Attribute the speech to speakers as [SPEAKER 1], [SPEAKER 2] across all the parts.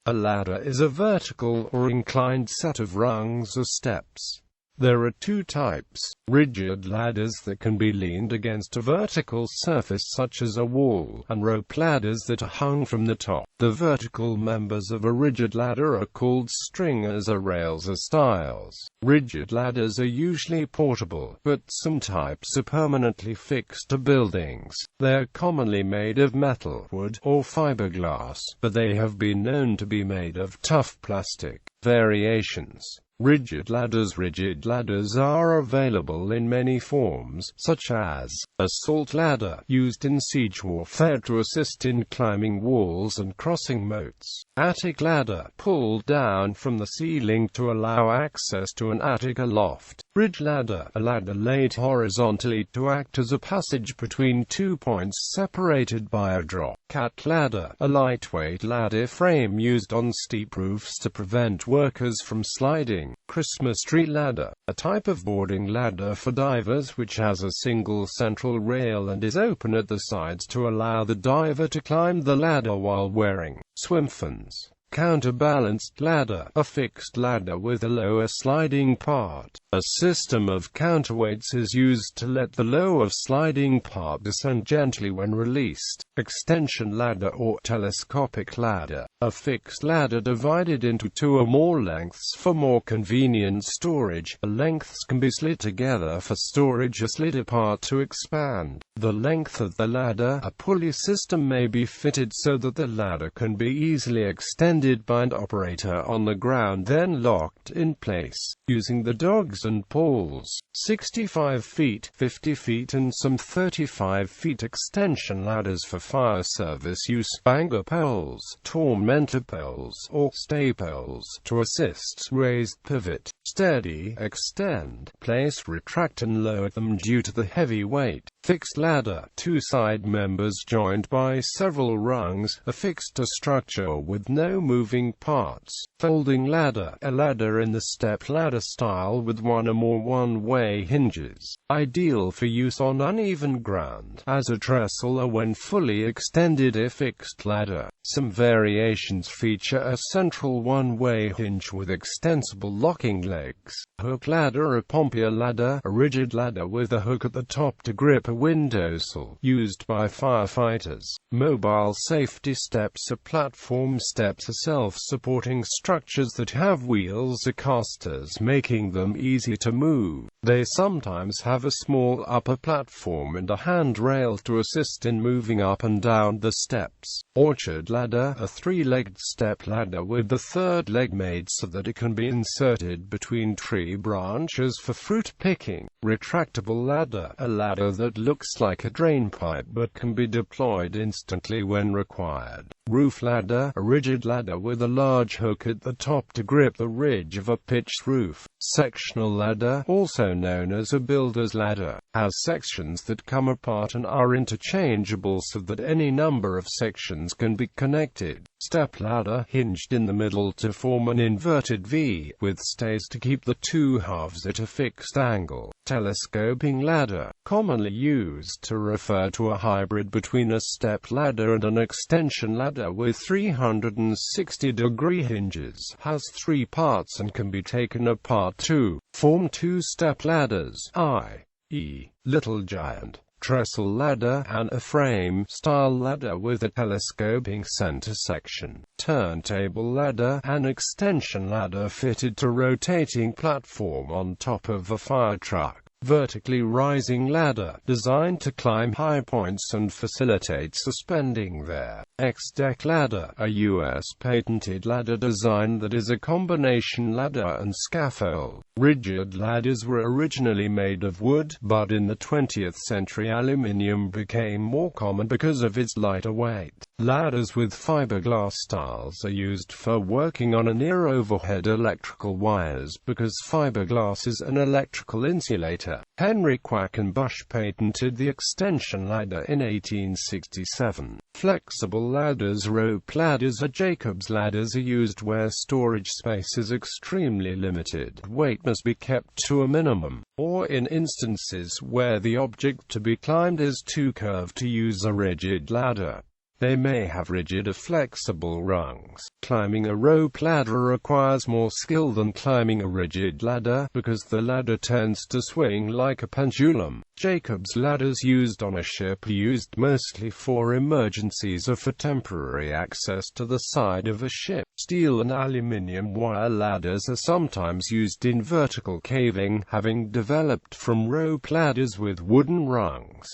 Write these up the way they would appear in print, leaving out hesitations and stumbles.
[SPEAKER 1] A ladder is a vertical or inclined set of rungs or steps. There are two types: rigid ladders that can be leaned against a vertical surface such as a wall, and rope ladders that are hung from the top. The vertical members of a rigid ladder are called stringers or rails or stiles. Rigid ladders are usually portable, but some types are permanently fixed to buildings. They are commonly made of metal, wood, or fiberglass, but they have been known to be made of tough plastic. Variations. Rigid ladders are available in many forms, such as assault ladder, used in siege warfare to assist in climbing walls and crossing moats. Attic ladder, pulled down from the ceiling to allow access to an attic or loft. Bridge ladder, a ladder laid horizontally to act as a passage between 2 points separated by a drop. Cat ladder, a lightweight ladder frame used on steep roofs to prevent workers from sliding. Christmas tree ladder, a type of boarding ladder for divers which has a single central rail and is open at the sides to allow the diver to climb the ladder while wearing swim fins. Counterbalanced ladder, a fixed ladder with a lower sliding part. A system of counterweights is used to let the lower sliding part descend gently when released. Extension ladder or telescopic ladder, a fixed ladder divided into two or more lengths for more convenient storage. The lengths can be slid together for storage or slid apart to expand the length of the ladder. A pulley system may be fitted so that the ladder can be easily extended by an operator on the ground, then locked in place, using the dogs and poles. 65 feet, 50 feet and some 35 feet extension ladders for fire service use. Banger poles, tormentor poles, or stay poles to assist raised pivot, steady, extend, place, retract and lower them due to the heavy weight. Fixed ladder, two side members joined by several rungs, affixed to structure with no moving parts. Folding ladder, a ladder in the step ladder style with one or more one-way hinges, ideal for use on uneven ground, as a trestle or when fully extended. A fixed ladder. Some variations feature a central one-way hinge with extensible locking legs. Hook ladder, a pompier ladder, a rigid ladder with a hook at the top to grip a windowsill, used by firefighters. Mobile safety steps, a platform steps are self-supporting structures that have wheels or casters, making them easy to move. They sometimes have a small upper platform and a handrail to assist in moving up and down the steps. Orchard ladder, a three-legged step ladder with the third leg made so that it can be inserted between tree branches for fruit picking. Retractable ladder, a ladder that looks like a drain pipe but can be deployed instantly when required. Roof ladder, a rigid ladder with a large hook at the top to grip the ridge of a pitched roof. Sectional ladder, also known as a builder's ladder, has sections that come apart and are interchangeable so that any number of sections can be connected. Step ladder, hinged in the middle to form an inverted V, with stays to keep the two halves at a fixed angle. Telescoping ladder, commonly used to refer to a hybrid between a step ladder and an extension ladder with 360-degree hinges, has three parts and can be taken apart to form two step ladders, i.e., Little Giant. Trestle ladder, and a frame-style ladder with a telescoping center section. Turntable ladder, an extension ladder fitted to rotating platform on top of a fire truck. Vertically rising ladder, designed to climb high points and facilitate suspending there. X-deck ladder, a U.S. patented ladder design that is a combination ladder and scaffold. Rigid ladders were originally made of wood, but in the 20th century aluminum became more common because of its lighter weight. Ladders with fiberglass stiles are used for working on near overhead electrical wires because fiberglass is an electrical insulator. Henry Quackenbush patented the extension ladder in 1867. Flexible ladders, rope ladders or Jacob's ladders are used where storage space is extremely limited. Weight must be kept to a minimum, or in instances where the object to be climbed is too curved to use a rigid ladder. They may have rigid or flexible rungs. Climbing a rope ladder requires more skill than climbing a rigid ladder, because the ladder tends to swing like a pendulum. Jacob's ladders used on a ship are used mostly for emergencies or for temporary access to the side of a ship. Steel and aluminium wire ladders are sometimes used in vertical caving, having developed from rope ladders with wooden rungs.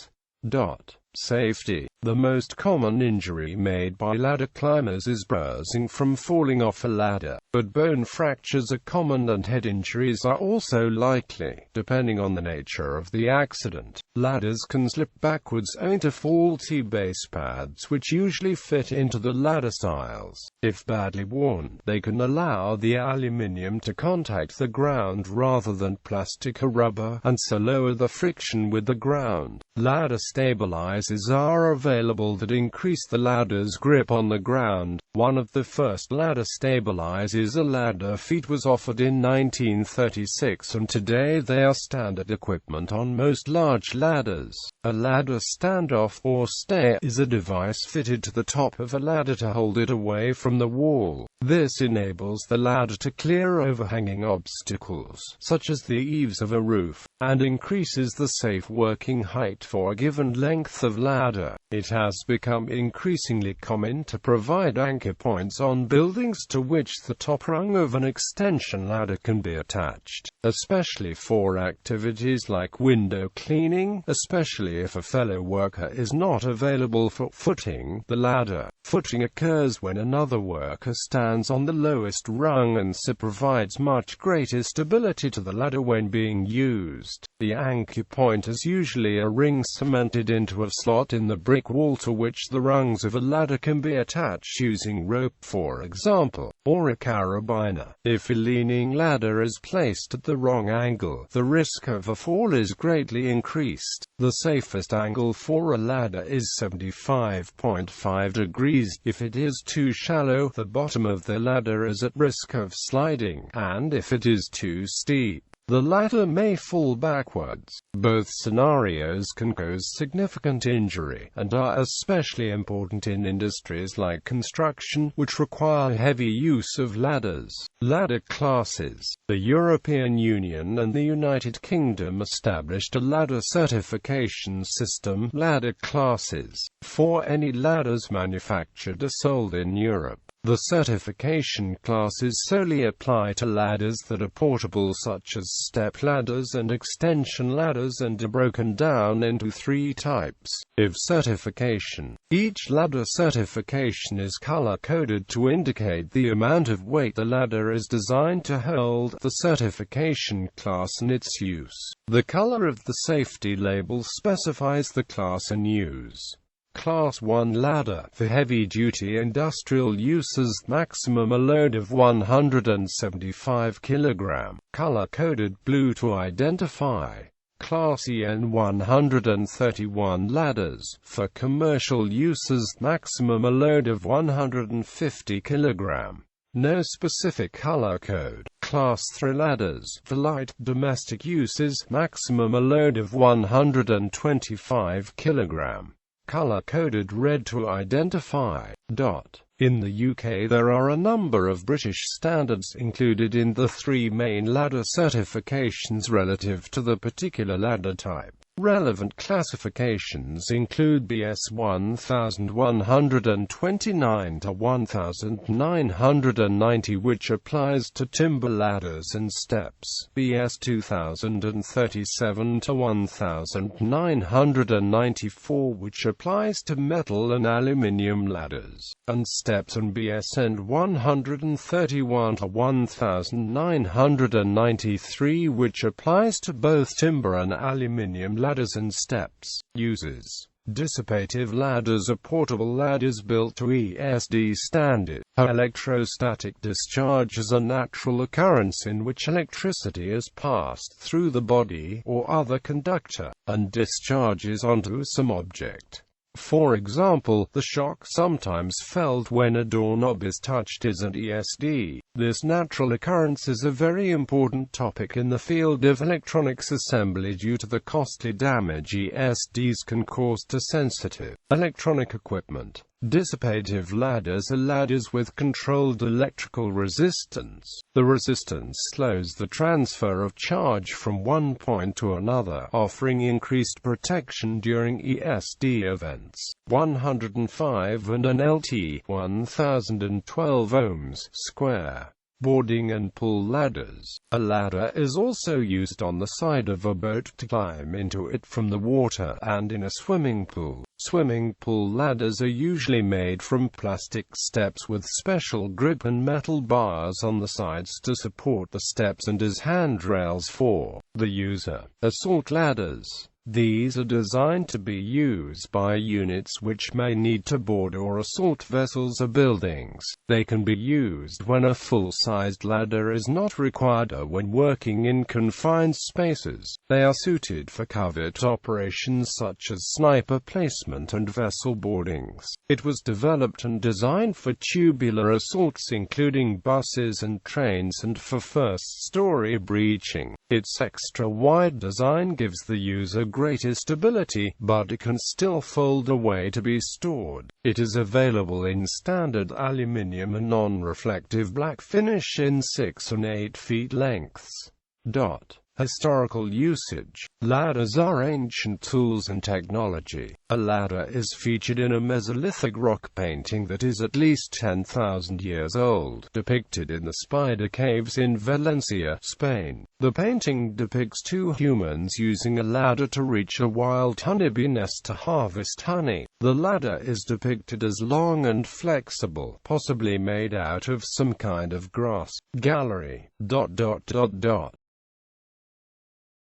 [SPEAKER 1] Safety. The most common injury made by ladder climbers is bruising from falling off a ladder, but bone fractures are common and head injuries are also likely, depending on the nature of the accident. Ladders can slip backwards owing to faulty base pads which usually fit into the ladder stiles. If badly worn, they can allow the aluminium to contact the ground rather than plastic or rubber, and so lower the friction with the ground. Ladder stabilizers are available that increase the ladder's grip on the ground. One of the first ladder stabilizers, a ladder feet, was offered in 1936, and today they are standard equipment on most large ladders. A ladder standoff or stay is a device fitted to the top of a ladder to hold it away from the wall. This enables the ladder to clear overhanging obstacles, such as the eaves of a roof, and increases the safe working height for a given length of ladder. It has become increasingly common to provide anchor points on buildings to which the top rung of an extension ladder can be attached, especially for activities like window cleaning, especially if a fellow worker is not available for footing the ladder. Footing occurs when another worker stands on the lowest rung, and so provides much greater stability to the ladder when being used. The anchor point is usually a ring cemented into a slot in the brick wall to which the rungs of a ladder can be attached using rope, for example, or a carabiner. If a leaning ladder is placed at the wrong angle, the risk of a fall is greatly increased. The safest angle for a ladder is 75.5 degrees. If it is too shallow, the bottom of the ladder is at risk of sliding, and if it is too steep, the ladder may fall backwards. Both scenarios can cause significant injury, and are especially important in industries like construction, which require heavy use of ladders. Ladder classes. The European Union and the United Kingdom established a ladder certification system, ladder classes, for any ladders manufactured or sold in Europe. The certification classes solely apply to ladders that are portable, such as step ladders and extension ladders, and are broken down into three types of certification. Each ladder certification is color-coded to indicate the amount of weight the ladder is designed to hold, the certification class and its use. The color of the safety label specifies the class in use. Class 1 ladder, for heavy-duty industrial uses, maximum a load of 175 kg, color-coded blue to identify. Class EN 131 ladders, for commercial uses, maximum a load of 150 kg. No specific color code. Class 3 ladders, for light domestic uses, maximum a load of 125 kg. Color-coded red to identify. In the UK there are a number of British standards included in the three main ladder certifications relative to the particular ladder type. Relevant classifications include BS 1129 to 1990, which applies to timber ladders and steps, BS 2037 to 1994, which applies to metal and aluminium ladders and steps, and BSN 131 to 1993, which applies to both timber and aluminium ladders and steps. Uses. Dissipative ladders are portable ladders built to USDA standard. Electrostatic discharge is a natural occurrence in which electricity is passed through the body or other conductor, and discharges onto some object. For example, the shock sometimes felt when a doorknob is touched is an ESD. This natural occurrence is a very important topic in the field of electronics assembly due to the costly damage ESDs can cause to sensitive electronic equipment. Dissipative ladders are ladders with controlled electrical resistance. The resistance slows the transfer of charge from one point to another, offering increased protection during ESD events. 105 and an LT 1012 ohms square. Boarding and pull ladders. A ladder is also used on the side of a boat to climb into it from the water, and in a swimming pool. Swimming pool ladders are usually made from plastic steps with special grip and metal bars on the sides to support the steps and as handrails for the user. Assault ladders. These are designed to be used by units which may need to board or assault vessels or buildings. They can be used when a full-sized ladder is not required or when working in confined spaces. They are suited for covert operations such as sniper placement and vessel boardings. It was developed and designed for tubular assaults including buses and trains and for first-story breaching. Its extra-wide design gives the user greater stability, but it can still fold away to be stored. It is available in standard aluminium and non-reflective black finish in 6 and 8 feet lengths. Historical usage. Ladders are ancient tools and technology. A ladder is featured in a Mesolithic rock painting that is at least 10,000 years old, depicted in the Spider Caves in Valencia, Spain. The painting depicts two humans using a ladder to reach a wild honeybee nest to harvest honey. The ladder is depicted as long and flexible, possibly made out of some kind of grass. Gallery.